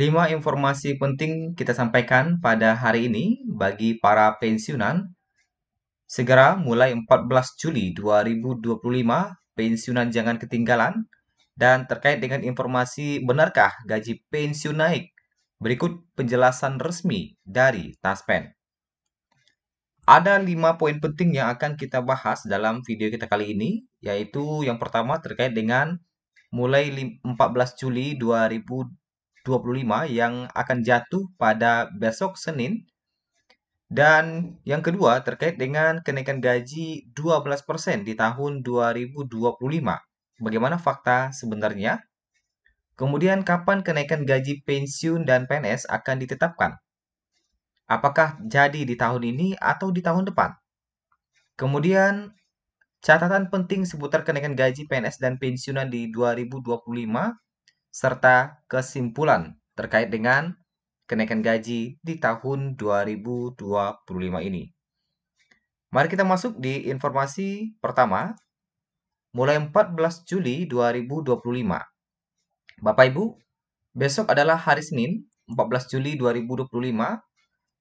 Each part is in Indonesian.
5 informasi penting kita sampaikan pada hari ini bagi para pensiunan. Segera mulai 14 Juli 2025, pensiunan jangan ketinggalan. Dan terkait dengan informasi benarkah gaji pensiun naik? Berikut penjelasan resmi dari Taspen. Ada 5 poin penting yang akan kita bahas dalam video kita kali ini, yaitu yang pertama terkait dengan mulai 14 Juli 2025 yang akan jatuh pada besok Senin. Dan yang kedua terkait dengan kenaikan gaji 12% di tahun 2025. Bagaimana fakta sebenarnya? Kemudian kapan kenaikan gaji pensiun dan PNS akan ditetapkan? Apakah jadi di tahun ini atau di tahun depan? Kemudian catatan penting seputar kenaikan gaji PNS dan pensiunan di 2025 serta kesimpulan terkait dengan kenaikan gaji di tahun 2025 ini. Mari kita masuk di informasi pertama, mulai 14 Juli 2025. Bapak Ibu, besok adalah hari Senin, 14 Juli 2025.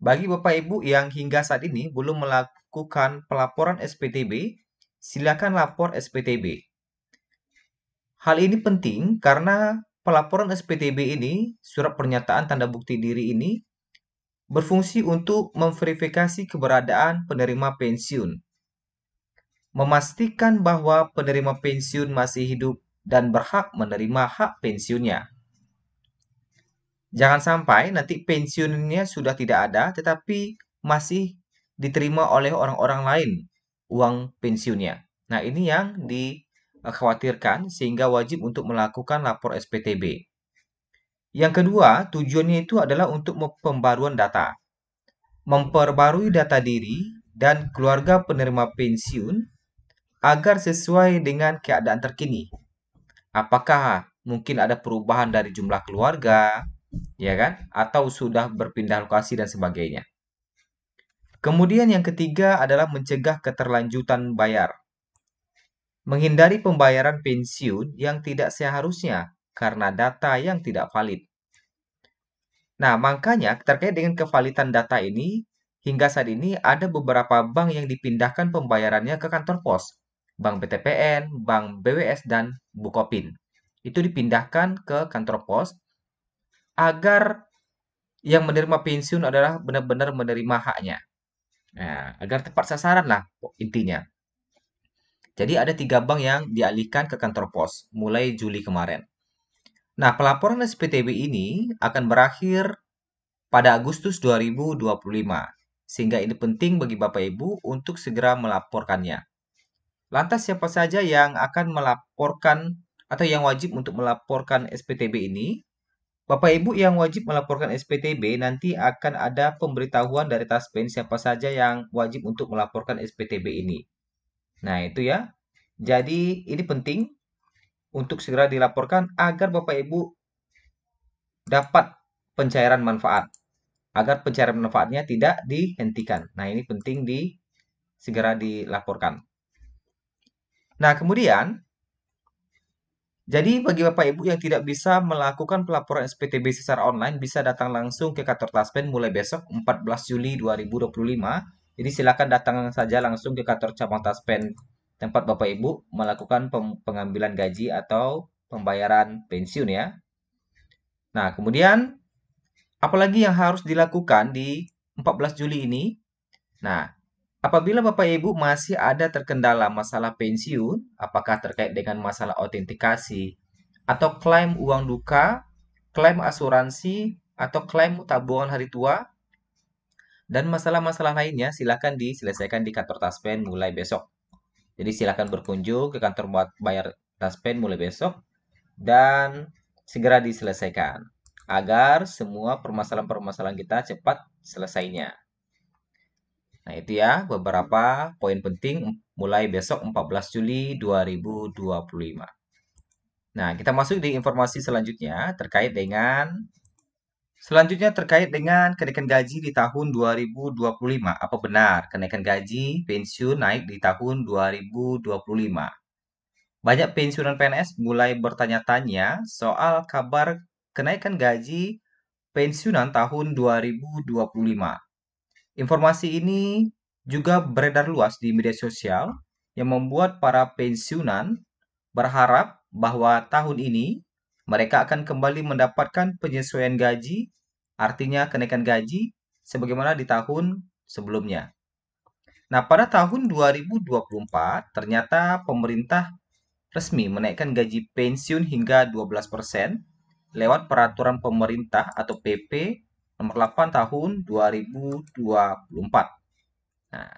Bagi Bapak Ibu yang hingga saat ini belum melakukan pelaporan SPTB, silakan lapor SPTB. Hal ini penting karena pelaporan SPTB ini, surat pernyataan tanda bukti diri ini, berfungsi untuk memverifikasi keberadaan penerima pensiun, memastikan bahwa penerima pensiun masih hidup dan berhak menerima hak pensiunnya. Jangan sampai nanti pensiunnya sudah tidak ada, tetapi masih diterima oleh orang-orang lain uang pensiunnya. Nah, ini yang dikhawatirkan sehingga wajib untuk melakukan lapor SPTB. Yang kedua, tujuannya itu adalah untuk pembaruan data. Memperbarui data diri dan keluarga penerima pensiun agar sesuai dengan keadaan terkini. Apakah mungkin ada perubahan dari jumlah keluarga, ya kan? Atau sudah berpindah lokasi dan sebagainya. Kemudian yang ketiga adalah mencegah keterlanjutan bayar. Menghindari pembayaran pensiun yang tidak seharusnya karena data yang tidak valid. Nah, makanya terkait dengan kevalidan data ini, hingga saat ini ada beberapa bank yang dipindahkan pembayarannya ke kantor pos. Bank BTPN, Bank BWS, dan Bukopin. Itu dipindahkan ke kantor pos agar yang menerima pensiun adalah benar-benar menerima haknya. Nah, agar tepat sasaran lah intinya. Jadi ada 3 bank yang dialihkan ke kantor pos mulai Juli kemarin. Nah, pelaporan SPTB ini akan berakhir pada Agustus 2025. Sehingga ini penting bagi Bapak Ibu untuk segera melaporkannya. Lantas siapa saja yang akan melaporkan atau yang wajib untuk melaporkan SPTB ini? Bapak Ibu yang wajib melaporkan SPTB nanti akan ada pemberitahuan dari Taspen siapa saja yang wajib untuk melaporkan SPTB ini. Nah, itu ya. Jadi, ini penting untuk segera dilaporkan agar Bapak Ibu dapat pencairan manfaat. Agar pencairan manfaatnya tidak dihentikan. Nah, ini penting segera dilaporkan. Nah, kemudian jadi bagi Bapak Ibu yang tidak bisa melakukan pelaporan SPTB secara online bisa datang langsung ke kantor Taspen mulai besok 14 Juli 2025. Jadi silakan datang saja langsung ke kantor cabang Taspen tempat Bapak Ibu melakukan pengambilan gaji atau pembayaran pensiun ya. Nah, kemudian apalagi yang harus dilakukan di 14 Juli ini? Nah, apabila Bapak Ibu masih ada terkendala masalah pensiun, apakah terkait dengan masalah autentikasi, atau klaim uang duka, klaim asuransi, atau klaim tabungan hari tua, dan masalah-masalah lainnya silakan diselesaikan di kantor Taspen mulai besok. Jadi silakan berkunjung ke kantor bayar Taspen mulai besok dan segera diselesaikan agar semua permasalahan-permasalahan kita cepat selesainya. Nah, itu ya beberapa poin penting mulai besok 14 Juli 2025. Nah, kita masuk di informasi selanjutnya terkait dengan kenaikan gaji di tahun 2025. Apa benar kenaikan gaji pensiun naik di tahun 2025? Banyak pensiunan PNS mulai bertanya-tanya soal kabar kenaikan gaji pensiunan tahun 2025. Informasi ini juga beredar luas di media sosial yang membuat para pensiunan berharap bahwa tahun ini mereka akan kembali mendapatkan penyesuaian gaji, artinya kenaikan gaji sebagaimana di tahun sebelumnya. Nah, pada tahun 2024 ternyata pemerintah resmi menaikkan gaji pensiun hingga 12% lewat peraturan pemerintah atau PP nomor 8 tahun 2024. Nah,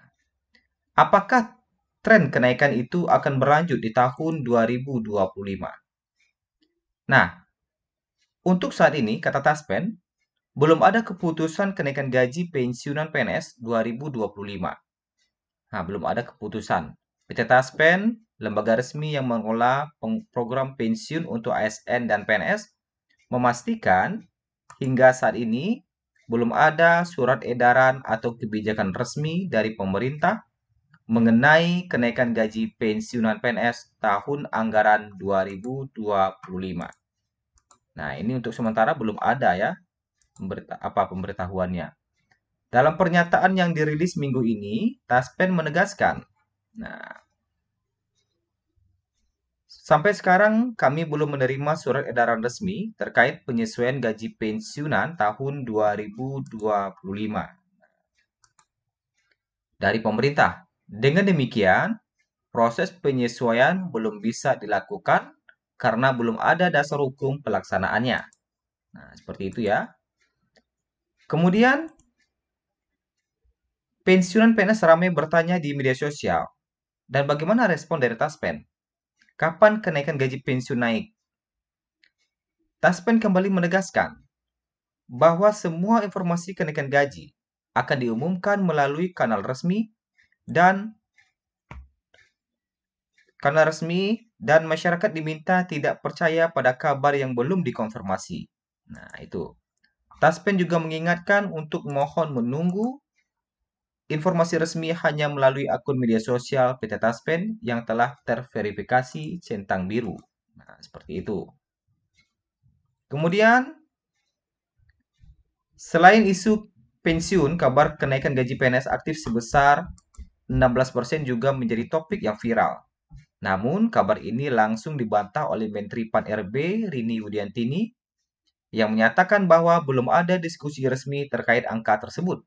apakah tren kenaikan itu akan berlanjut di tahun 2025? Nah, untuk saat ini, kata Taspen, belum ada keputusan kenaikan gaji pensiunan PNS 2025. Nah, belum ada keputusan. PT Taspen, lembaga resmi yang mengelola program pensiun untuk ASN dan PNS, memastikan hingga saat ini belum ada surat edaran atau kebijakan resmi dari pemerintah mengenai kenaikan gaji pensiunan PNS tahun anggaran 2025. Nah, ini untuk sementara belum ada ya pemberitahuannya. Dalam pernyataan yang dirilis minggu ini, Taspen menegaskan, nah, sampai sekarang kami belum menerima surat edaran resmi terkait penyesuaian gaji pensiunan tahun 2025 dari pemerintah. Dengan demikian, proses penyesuaian belum bisa dilakukan karena belum ada dasar hukum pelaksanaannya. Nah, seperti itu ya. Kemudian, pensiunan PNS ramai bertanya di media sosial. Dan bagaimana respon dari Taspen? Kapan kenaikan gaji pensiun naik? Taspen kembali menegaskan bahwa semua informasi kenaikan gaji akan diumumkan melalui kanal resmi dan masyarakat diminta tidak percaya pada kabar yang belum dikonfirmasi. Nah, itu. Taspen juga mengingatkan untuk mohon menunggu informasi resmi hanya melalui akun media sosial PT Taspen yang telah terverifikasi centang biru. Nah, seperti itu. Kemudian, selain isu pensiun, kabar kenaikan gaji PNS aktif sebesar 16% juga menjadi topik yang viral. Namun, kabar ini langsung dibantah oleh Menteri Pan-RB Rini Widiantini yang menyatakan bahwa belum ada diskusi resmi terkait angka tersebut.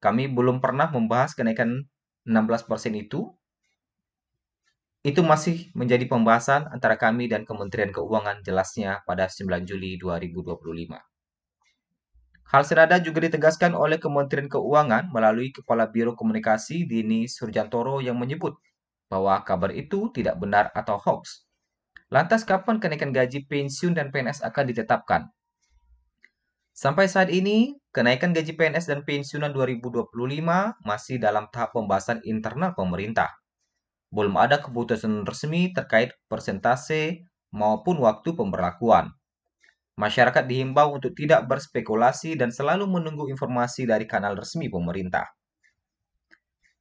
Kami belum pernah membahas kenaikan 16% itu. Itu masih menjadi pembahasan antara kami dan Kementerian Keuangan, jelasnya pada 9 Juli 2025. Hal senada juga ditegaskan oleh Kementerian Keuangan melalui Kepala Biro Komunikasi Dini Surjantoro yang menyebut bahwa kabar itu tidak benar atau hoax. Lantas kapan kenaikan gaji pensiun dan PNS akan ditetapkan? Sampai saat ini, kenaikan gaji PNS dan pensiunan 2025 masih dalam tahap pembahasan internal pemerintah. Belum ada keputusan resmi terkait persentase maupun waktu pemberlakuan. Masyarakat dihimbau untuk tidak berspekulasi dan selalu menunggu informasi dari kanal resmi pemerintah.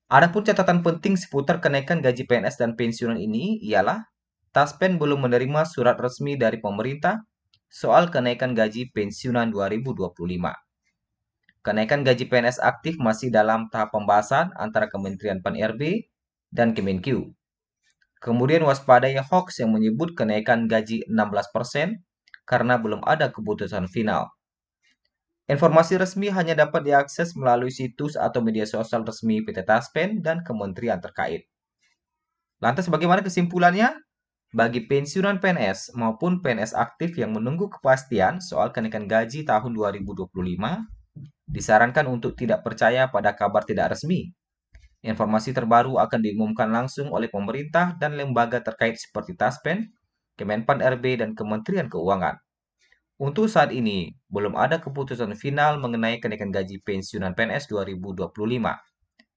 Adapun catatan penting seputar kenaikan gaji PNS dan pensiunan ini ialah Taspen belum menerima surat resmi dari pemerintah soal kenaikan gaji pensiunan 2025. Kenaikan gaji PNS aktif masih dalam tahap pembahasan antara Kementerian Pan-RB dan Kemenq. Kemudian waspadai hoax yang menyebut kenaikan gaji 16% karena belum ada keputusan final. Informasi resmi hanya dapat diakses melalui situs atau media sosial resmi PT Taspen dan kementerian terkait. Lantas bagaimana kesimpulannya? Bagi pensiunan PNS maupun PNS aktif yang menunggu kepastian soal kenaikan gaji tahun 2025, disarankan untuk tidak percaya pada kabar tidak resmi. Informasi terbaru akan diumumkan langsung oleh pemerintah dan lembaga terkait seperti Taspen, Kemenpan RB, dan Kementerian Keuangan. Untuk saat ini, belum ada keputusan final mengenai kenaikan gaji pensiunan PNS 2025.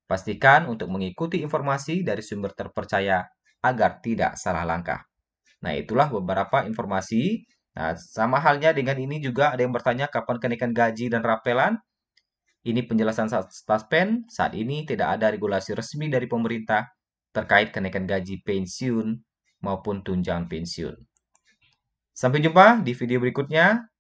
Pastikan untuk mengikuti informasi dari sumber terpercaya agar tidak salah langkah. Nah, itulah beberapa informasi. Nah, sama halnya dengan ini juga ada yang bertanya kapan kenaikan gaji dan rapelan. Ini penjelasan Taspen, saat ini tidak ada regulasi resmi dari pemerintah terkait kenaikan gaji pensiun maupun tunjangan pensiun. Sampai jumpa di video berikutnya.